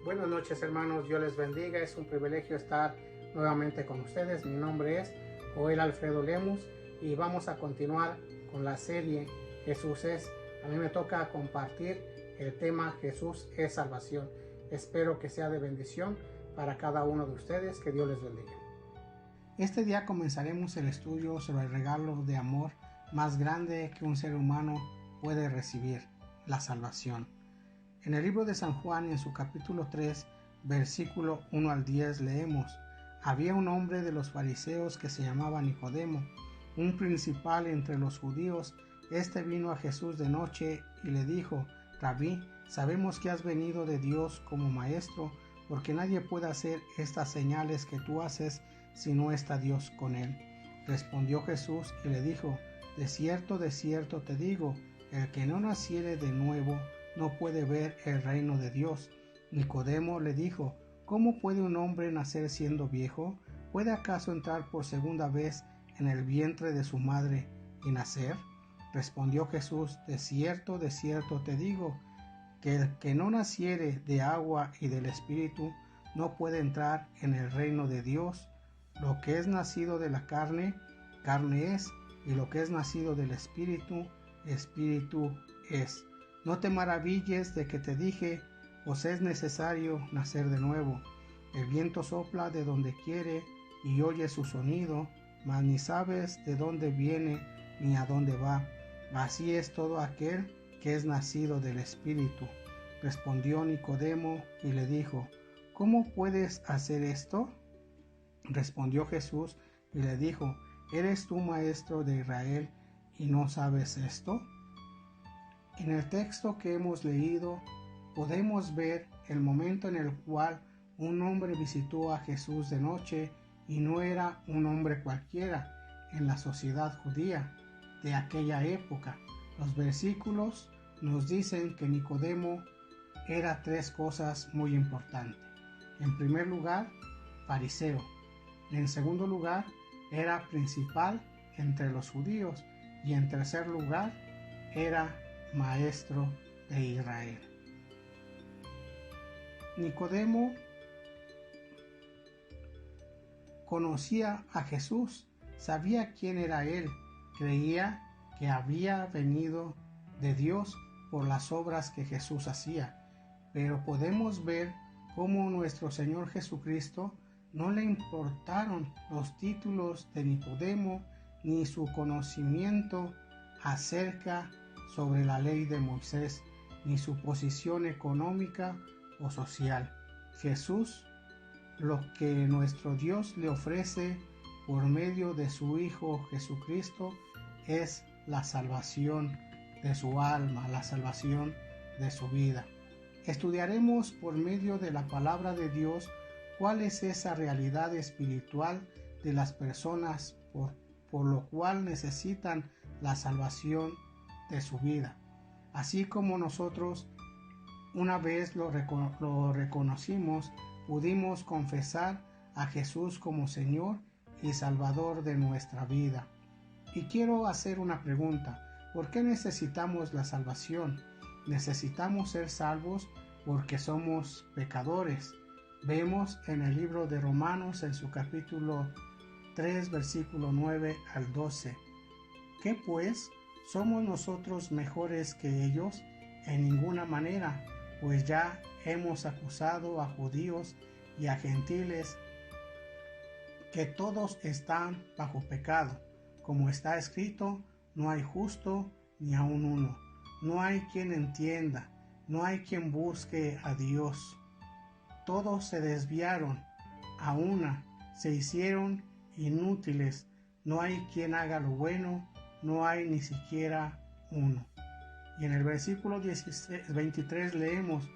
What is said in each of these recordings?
Buenas noches, hermanos, Dios les bendiga. Es un privilegio estar nuevamente con ustedes. Mi nombre es Joel Alfredo Lemus y vamos a continuar con la serie Jesús es. A mí me toca compartir el tema Jesús es salvación. Espero que sea de bendición para cada uno de ustedes. Que Dios les bendiga. Este día comenzaremos el estudio sobre el regalo de amor más grande que un ser humano puede recibir, la salvación. En el libro de San Juan, en su capítulo 3, versículo 1 al 10, leemos: Había un hombre de los fariseos que se llamaba Nicodemo, un principal entre los judíos. Este vino a Jesús de noche y le dijo: Rabí, sabemos que has venido de Dios como maestro, porque nadie puede hacer estas señales que tú haces si no está Dios con él. Respondió Jesús y le dijo: de cierto te digo, el que no naciere de nuevo no puede ver el reino de Dios. Nicodemo le dijo: ¿Cómo puede un hombre nacer siendo viejo? ¿Puede acaso entrar por segunda vez en el vientre de su madre y nacer? Respondió Jesús: de cierto te digo, que el que no naciere de agua y del Espíritu no puede entrar en el reino de Dios. Lo que es nacido de la carne, carne es, y lo que es nacido del Espíritu, Espíritu es. No te maravilles de que te dije: os es necesario nacer de nuevo. El viento sopla de donde quiere y oyes su sonido, mas ni sabes de dónde viene ni a dónde va. Así es todo aquel que es nacido del Espíritu. Respondió Nicodemo y le dijo: ¿cómo puedes hacer esto? Respondió Jesús y le dijo: ¿eres tú maestro de Israel y no sabes esto? En el texto que hemos leído podemos ver el momento en el cual un hombre visitó a Jesús de noche, y no era un hombre cualquiera en la sociedad judía de aquella época. Los versículos nos dicen que Nicodemo era tres cosas muy importantes. En primer lugar, fariseo. En segundo lugar, era principal entre los judíos. Y en tercer lugar, era maestro de Israel. Nicodemo conocía a Jesús, sabía quién era él, creía que había venido de Dios por las obras que Jesús hacía. Pero podemos ver cómo nuestro Señor Jesucristo no le importaron los títulos de Nicodemo ni su conocimiento acerca sobre la ley de Moisés, ni su posición económica o social. Jesús, lo que nuestro Dios le ofrece por medio de su Hijo Jesucristo, es la salvación de su alma, la salvación de su vida. Estudiaremos por medio de la palabra de Dios cuál es esa realidad espiritual de las personas por lo cual necesitan la salvación de su vida. Así como nosotros, una vez lo reconocimos, pudimos confesar a Jesús como Señor y Salvador de nuestra vida. Y quiero hacer una pregunta: ¿por qué necesitamos la salvación? Necesitamos ser salvos porque somos pecadores. Vemos en el libro de Romanos, en su capítulo 3, versículo 9 al 12. ¿Qué pues? ¿Somos nosotros mejores que ellos? En ninguna manera, pues ya hemos acusado a judíos y a gentiles que todos están bajo pecado. Como está escrito: no hay justo ni aun uno, no hay quien entienda, no hay quien busque a Dios. Todos se desviaron, a una se hicieron inútiles, no hay quien haga lo bueno, no hay ni siquiera uno. Y en el versículo 23 leemos: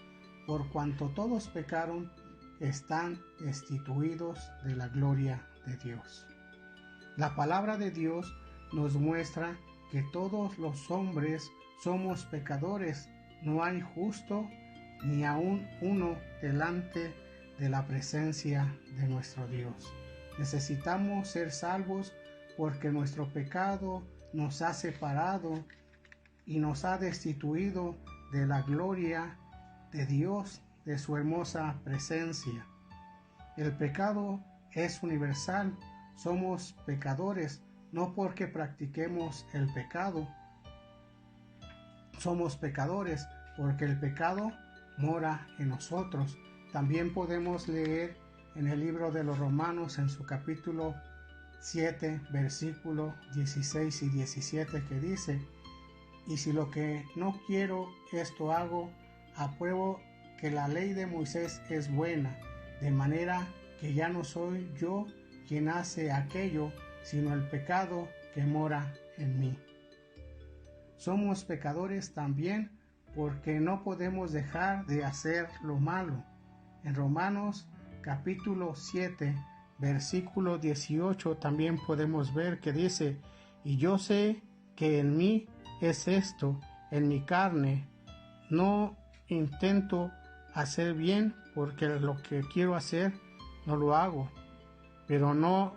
por cuanto todos pecaron, están destituidos de la gloria de Dios. La palabra de Dios nos muestra que todos los hombres somos pecadores, no hay justo ni aun uno delante de la presencia de nuestro Dios. Necesitamos ser salvos porque nuestro pecado nos ha separado y nos ha destituido de la gloria de Dios de su hermosa presencia. El pecado es universal. Somos pecadores, no porque practiquemos el pecado. Somos pecadores porque el pecado mora en nosotros. También podemos leer en el libro de los Romanos, en su capítulo 7, versículo 16 y 17, que dice: y si lo que no quiero, esto hago, apruebo que la ley de Moisés es buena, de manera que ya no soy yo quien hace aquello, sino el pecado que mora en mí. Somos pecadores también porque no podemos dejar de hacer lo malo. En Romanos capítulo 7, versículo 18 también podemos ver que dice: y yo sé que en mí es esto, en mi carne, no intento hacer bien, porque lo que quiero hacer no lo hago, pero no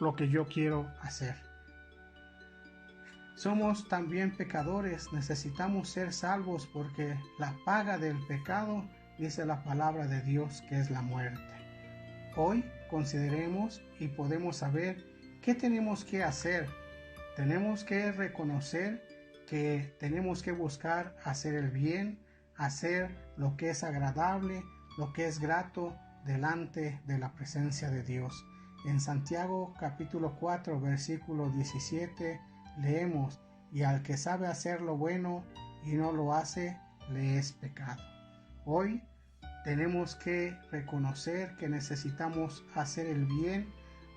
lo que yo quiero hacer. Somos también pecadores, necesitamos ser salvos porque la paga del pecado, dice la palabra de Dios, que es la muerte. Hoy consideremos y podemos saber qué tenemos que hacer. Tenemos que reconocer que tenemos que buscar hacer el bien, hacer lo que es agradable, lo que es grato delante de la presencia de Dios. En Santiago capítulo 4, versículo 17 leemos: y al que sabe hacer lo bueno y no lo hace, le es pecado. Hoy tenemos que reconocer que necesitamos hacer el bien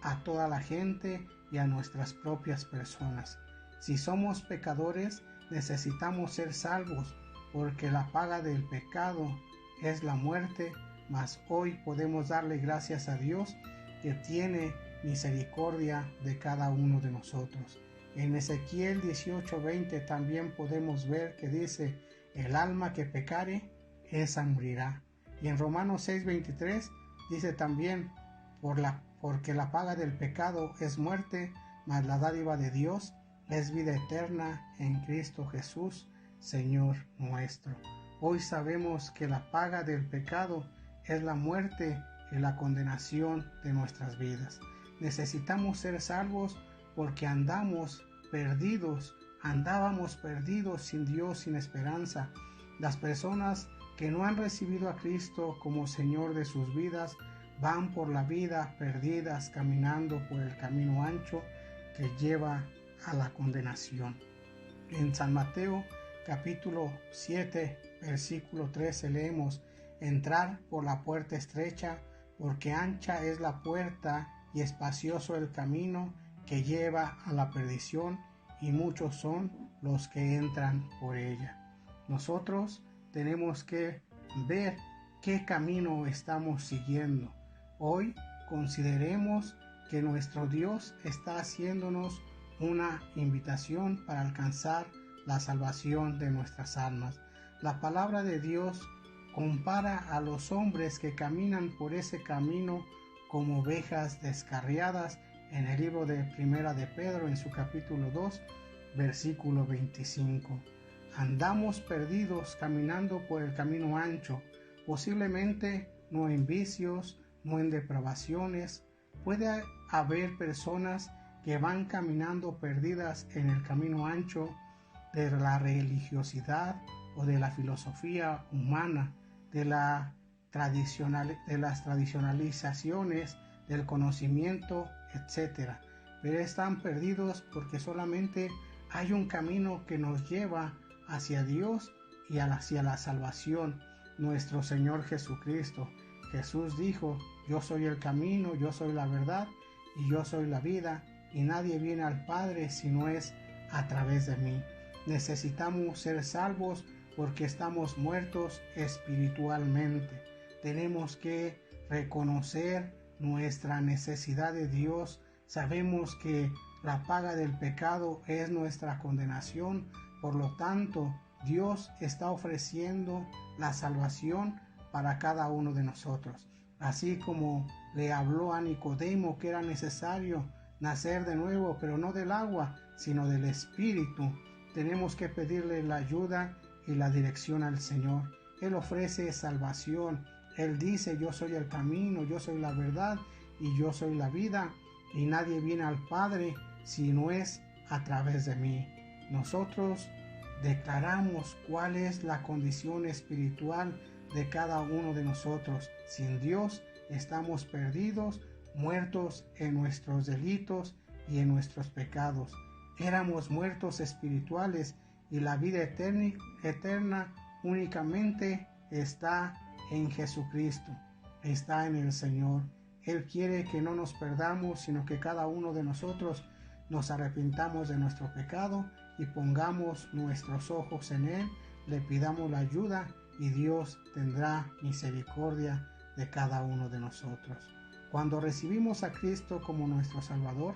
a toda la gente y a nuestras propias personas. Si somos pecadores, necesitamos ser salvos, porque la paga del pecado es la muerte, mas hoy podemos darle gracias a Dios que tiene misericordia de cada uno de nosotros. En Ezequiel 18:20 también podemos ver que dice: el alma que pecare, esa morirá. Y en Romanos 6:23 dice también: porque la paga del pecado es muerte, mas la dádiva de Dios es vida eterna en Cristo Jesús, Señor nuestro. Hoy sabemos que la paga del pecado es la muerte y la condenación de nuestras vidas. Necesitamos ser salvos porque andábamos perdidos sin Dios, sin esperanza. Las personas que no han recibido a Cristo como Señor de sus vidas van por la vida perdidas, caminando por el camino ancho que lleva a la condenación. En San Mateo capítulo 7, versículo 13 leemos: entrar por la puerta estrecha, porque ancha es la puerta y espacioso el camino que lleva a la perdición, y muchos son los que entran por ella. Nosotros tenemos que ver qué camino estamos siguiendo. Hoy consideremos que nuestro Dios está haciéndonos una invitación para alcanzar la salvación de nuestras almas. La palabra de Dios compara a los hombres que caminan por ese camino como ovejas descarriadas en el libro de Primera de Pedro, en su capítulo 2, versículo 25. Andamos perdidos caminando por el camino ancho, posiblemente no en vicios, no en depravaciones. Puede haber personas que van caminando perdidas en el camino ancho de la religiosidad o de la filosofía humana, de las tradicionalizaciones del conocimiento, etc. Pero están perdidos porque solamente hay un camino que nos lleva hacia Dios y hacia la salvación, nuestro Señor Jesucristo. Jesús dijo: yo soy el camino, yo soy la verdad y yo soy la vida, y nadie viene al Padre si no es a través de mí. Necesitamos ser salvos porque estamos muertos espiritualmente. Tenemos que reconocer nuestra necesidad de Dios. Sabemos que la paga del pecado es nuestra condenación. Por lo tanto, Dios está ofreciendo la salvación para cada uno de nosotros. Así como le habló a Nicodemo que era necesario nacer de nuevo, pero no del agua, sino del Espíritu. Tenemos que pedirle la ayuda y la dirección al Señor. Él ofrece salvación. Él dice, yo soy el camino, yo soy la verdad y yo soy la vida, y nadie viene al Padre si no es a través de mí. Nosotros declaramos cuál es la condición espiritual de cada uno de nosotros. Sin Dios estamos perdidos, muertos en nuestros delitos y en nuestros pecados. Éramos muertos espirituales y la vida eterna únicamente está en Jesucristo, está en el Señor. Él quiere que no nos perdamos, sino que cada uno de nosotros nos arrepintamos de nuestro pecado y pongamos nuestros ojos en Él, le pidamos la ayuda y Dios tendrá misericordia de cada uno de nosotros. Cuando recibimos a Cristo como nuestro Salvador,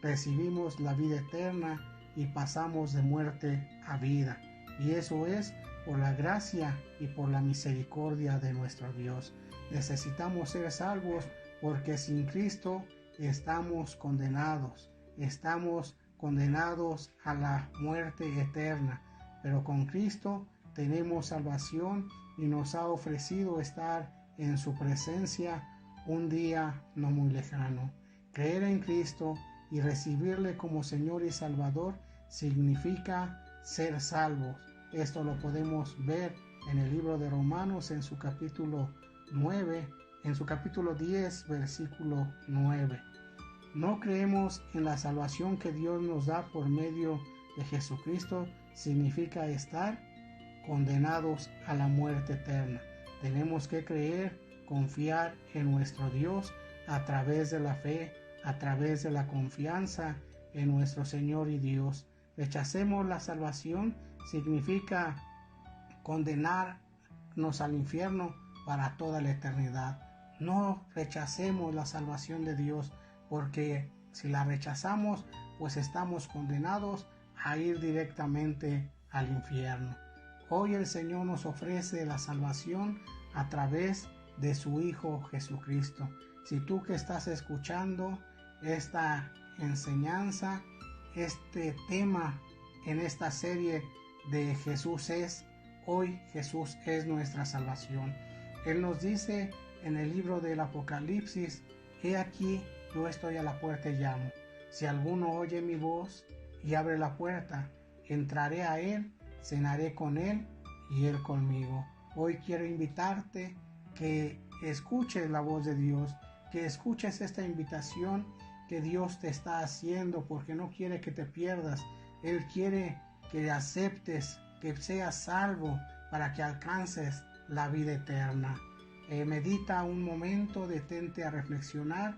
recibimos la vida eterna y pasamos de muerte a vida. Y eso es por la gracia y por la misericordia de nuestro Dios. Necesitamos ser salvos porque sin Cristo estamos condenados. Estamos condenados a la muerte eterna. Pero con Cristo tenemos salvación y nos ha ofrecido estar en su presencia un día no muy lejano. Creer en Cristo y recibirle como Señor y Salvador significa ser salvos. Esto lo podemos ver en el libro de Romanos en su capítulo 9, en su capítulo 10, versículo 9. No creemos en la salvación que Dios nos da por medio de Jesucristo, significa estar condenados a la muerte eterna. Tenemos que creer, confiar en nuestro Dios a través de la fe, a través de la confianza en nuestro Señor y Dios. Rechacemos la salvación significa condenarnos al infierno para toda la eternidad. No rechacemos la salvación de Dios, porque si la rechazamos, pues estamos condenados a ir directamente al infierno. Hoy el Señor nos ofrece la salvación a través de su Hijo Jesucristo. Si tú que estás escuchando esta enseñanza, este tema en esta serie de Jesús es, hoy Jesús es nuestra salvación. Él nos dice en el libro del Apocalipsis, he aquí, yo estoy a la puerta y llamo. Si alguno oye mi voz y abre la puerta, entraré a él, cenaré con él y él conmigo. Hoy quiero invitarte que escuches la voz de Dios, que escuches esta invitación que Dios te está haciendo, porque no quiere que te pierdas. Él quiere que aceptes, que seas salvo para que alcances la vida eterna. Medita un momento, detente a reflexionar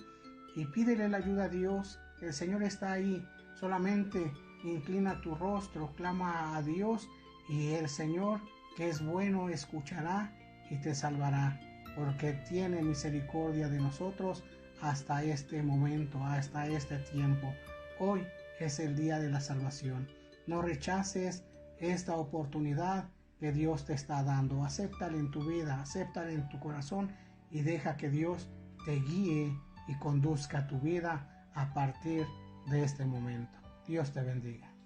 y pídele la ayuda a Dios. El Señor está ahí. Solamente inclina tu rostro, clama a Dios y el Señor, que es bueno, escuchará y te salvará, porque tiene misericordia de nosotros hasta este momento, hasta este tiempo. Hoy es el día de la salvación. No rechaces esta oportunidad que Dios te está dando. Acéptala en tu vida, acéptala en tu corazón y deja que Dios te guíe y conduzca tu vida a partir de este momento. Dios te bendiga.